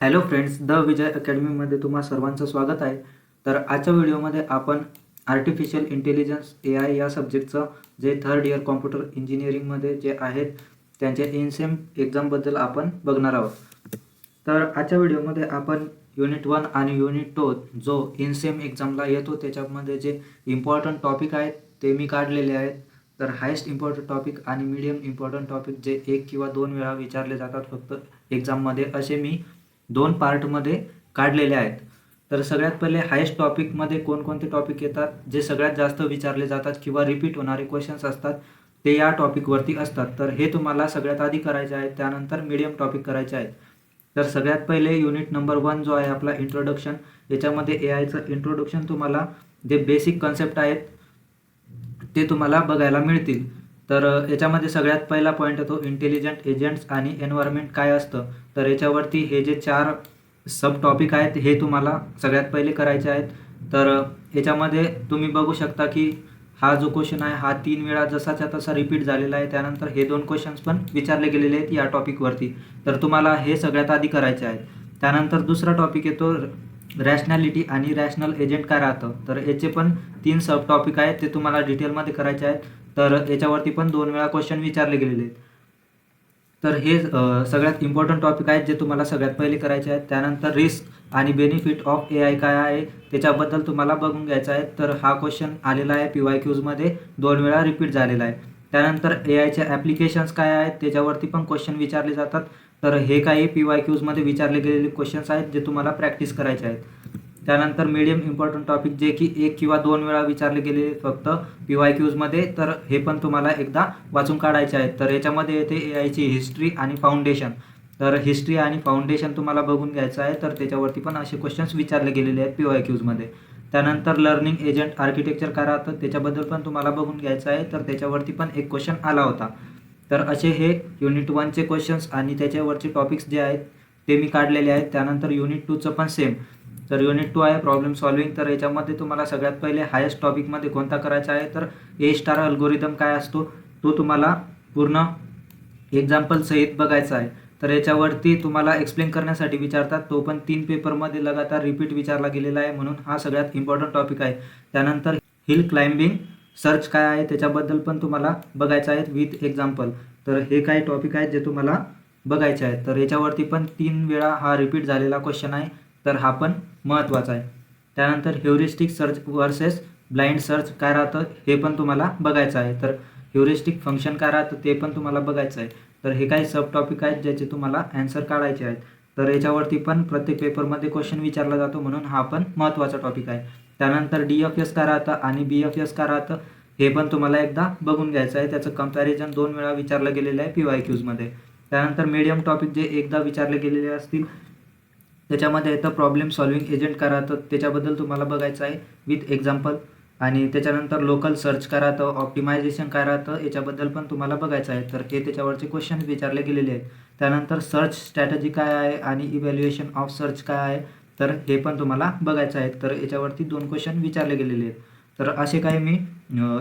Hello friends, the विजय अकॅडमीमध्ये तुम्हा सर्वांचं स्वागत आहे. तर आजच्या व्हिडिओमध्ये आपण आर्टिफिशियल इंटेलिजन्स AI या सब्जेक्टचं जे थर्ड इयर कॉम्प्युटर इंजिनिअरिंगमध्ये जे आहेत त्यांच्या इनसेम एक्झामबद्दल आपण बघणार आहोत. तर आजच्या व्हिडिओमध्ये आपण युनिट 1 आणि युनिट 2 जो इनसेम एक्झामला येतो त्याच्यामध्ये जे इम्पॉर्टंट टॉपिक आहेत ते मी काढलेले आहेत. तर हायेस्ट इम्पॉर्टंट टॉपिक आणि मीडियम इम्पॉर्टंट टॉपिक जे 1 किंवा 2 वेळा विचारले जातात फक्त एक्झाममध्ये, असे मी 2 पार्टमध्ये काढलेले आहेत. तर सगळ्यात पहिले हायेस्ट टॉपिकमध्ये कोणकोणते टॉपिक येतात, जे सगळ्यात जास्त विचारले जातात किंवा रिपीट होणारे क्वेश्चन्स असतात ते या टॉपिकवरती असतात. तर हे तुम्हाला सगळ्यात आधी करायचे आहे. त्यानंतर मीडियम टॉपिक करायचे आहेत. तर सगळ्यात पहिले युनिट नंबर 1 जो आहे आपला इंट्रोडक्शन, याच्यामध्ये AIचं इंट्रोडक्शन तुम्हाला जे बेसिक कन्सेप्ट आहेत ते तुम्हाला बघायला मिळतील. तर याच्यामध्ये सगळ्यात पहिला पॉईंट येतो इंटेलिजंट एजंट्स आणि एन्व्हायरमेंट काय असतं. तर याच्यावरती हे जे 4 सब टॉपिक आहेत हे तुम्हाला सगळ्यात पहिले करायचे आहेत. तर याच्यामध्ये तुम्ही बघू शकता की हा जो क्वेश्चन आहे हा 3 वेळा जसाच्या तसा रिपीट झालेला आहे. त्यानंतर हे 2 क्वेश्चन्स पण विचारले गेलेले आहेत या टॉपिकवरती. तर तुम्हाला हे सगळ्यात आधी करायचे आहे. त्यानंतर दुसरा टॉपिक येतो रॅशनॅलिटी आणि रॅशनल एजंट काय राहतं. तर याचे पण 3 सब टॉपिक आहेत, ते तुम्हाला डिटेलमध्ये करायचे आहेत. तर याच्यावरती पण 2 वेळा क्वेश्चन विचारले गेलेले आहेत. तर हे सगळ्यात इम्पॉर्टंट टॉपिक आहेत जे तुम्हाला सगळ्यात पहिले करायचे आहेत. त्यानंतर रिस्क आणि बेनिफिट ऑफ AI काय आहे त्याच्याबद्दल तुम्हाला बघून घ्यायचं आहे. तर हा क्वेश्चन आलेला आहे PYQजमध्ये 2 वेळा रिपीट झालेला आहे. त्यानंतर AIचे ॲप्लिकेशन्स काय आहेत त्याच्यावरती पण क्वेश्चन विचारले जातात. तर हे काही PYQजमध्ये विचारले गेलेले क्वेश्चन्स आहेत जे तुम्हाला प्रॅक्टिस करायचे आहेत. त्यानंतर मीडियम इम्पॉर्टंट टॉपिक जे की 1 किंवा 2 वेळा विचारले गेलेले फक्त PYQजमध्ये, तर हे पण तुम्हाला एकदा वाचून काढायचे आहेत. तर याच्यामध्ये येते AIची हिस्ट्री आणि फाउंडेशन. तर हिस्ट्री आणि फाउंडेशन तुम्हाला बघून घ्यायचं आहे. तर त्याच्यावरती पण असे क्वेश्चन्स विचारले गेलेले आहेत PYQजमध्ये. त्यानंतर लर्निंग एजंट आर्किटेक्चर काय राहतं त्याच्याबद्दल पण तुम्हाला बघून घ्यायचं आहे. तर त्याच्यावरती पण एक क्वेश्चन आला होता. तर असे हे युनिट 1चे क्वेश्चन्स आणि त्याच्यावरचे टॉपिक्स जे आहेत ते मी काढलेले आहेत. त्यानंतर युनिट 2चं पण सेम. तर युनिट 2 आहे प्रॉब्लेम सॉल्विंग. तर याच्यामध्ये तुम्हाला सगळ्यात पहिले हायेस्ट टॉपिकमध्ये कोणता करायचा आहे तर A* अल्गोरिदम काय असतो तो तुम्हाला पूर्ण एक्झाम्पल सहित बघायचा आहे. तर याच्यावरती तुम्हाला एक्सप्लेन करण्यासाठी विचारतात, तो पण 3 पेपरमध्ये लगातार रिपीट विचारला गेलेला आहे, म्हणून हा सगळ्यात इम्पॉर्टंट टॉपिक आहे. त्यानंतर हिल क्लाइम्बिंग सर्च काय आहे त्याच्याबद्दल पण तुम्हाला बघायचं आहे विथ एक्झाम्पल. तर हे काही टॉपिक आहेत जे तुम्हाला बघायचे आहेत. तर याच्यावरती पण 3 वेळा हा रिपीट झालेला क्वेश्चन आहे. तर हा पण महत्त्वाचा आहे. त्यानंतर heuristic search versus blind search काय राहतं हे पण तुम्हाला बघायचं आहे. तर ह्युरिस्टिक फंक्शन काय राहतं ते पण तुम्हाला बघायचं आहे. तर हे काही सब टॉपिक आहेत ज्याचे तुम्हाला ॲन्सर काढायचे आहेत. तर याच्यावरती पण प्रत्येक पेपरमध्ये क्वेश्चन विचारला जातो, म्हणून हा पण महत्त्वाचा टॉपिक आहे. त्यानंतर DFS काय राहतं आणि BFS काय राहतं हे पण तुम्हाला एकदा बघून घ्यायचं आहे. त्याचं कंपॅरिझन 2 वेळा विचारलं गेलेलं आहे PYQजमध्ये. त्यानंतर मीडियम टॉपिक जे एकदा विचारले गेलेले असतील त्याच्यामध्ये येतं प्रॉब्लेम सॉल्विंग एजंट काय राहतं त्याच्याबद्दल तुम्हाला बघायचं आहे विथ एक्झाम्पल. आणि त्याच्यानंतर लोकल सर्च काय राहतं, ऑप्टिमायझेशन काय राहतं याच्याबद्दल पण तुम्हाला बघायचं आहे. तर हे त्याच्यावरचे क्वेश्चन विचारले गेलेले आहेत. त्यानंतर सर्च स्ट्रॅटजी काय आहे आणि इव्हॅल्युएशन ऑफ सर्च काय आहे तर हे पण तुम्हाला बघायचं आहे. तर याच्यावरती 2 क्वेश्चन विचारले गेलेले आहेत. तर असे काही मी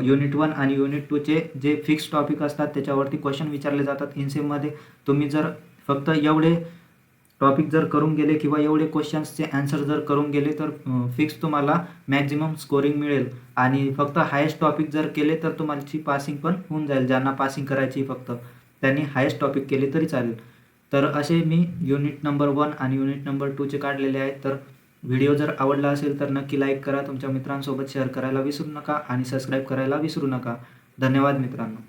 युनिट 1 आणि युनिट 2चे जे फिक्स टॉपिक असतात त्याच्यावरती क्वेश्चन विचारले जातात इनसेममध्ये. तुम्ही जर फक्त एवढे टॉपिक जर करून गेले किंवा एवढे क्वेश्चन्सचे ॲन्सर जर करून गेले तर फिक्स तुम्हाला मॅक्झिमम स्कोरिंग मिळेल. आणि फक्त हायेस्ट टॉपिक जर केले तर तुमची पासिंग पण होऊन जाईल. ज्यांना पासिंग करायची फक्त त्यांनी हायेस्ट टॉपिक केले तरी चालेल. तर असे मी युनिट नंबर 1 आणि युनिट नंबर 2चे काढलेले आहेत. तर व्हिडिओ जर आवडला असेल तर नक्की लाईक करा, तुमच्या मित्रांसोबत शेअर करायला विसरू नका आणि सबस्क्राईब करायला विसरू नका. धन्यवाद मित्रांनो.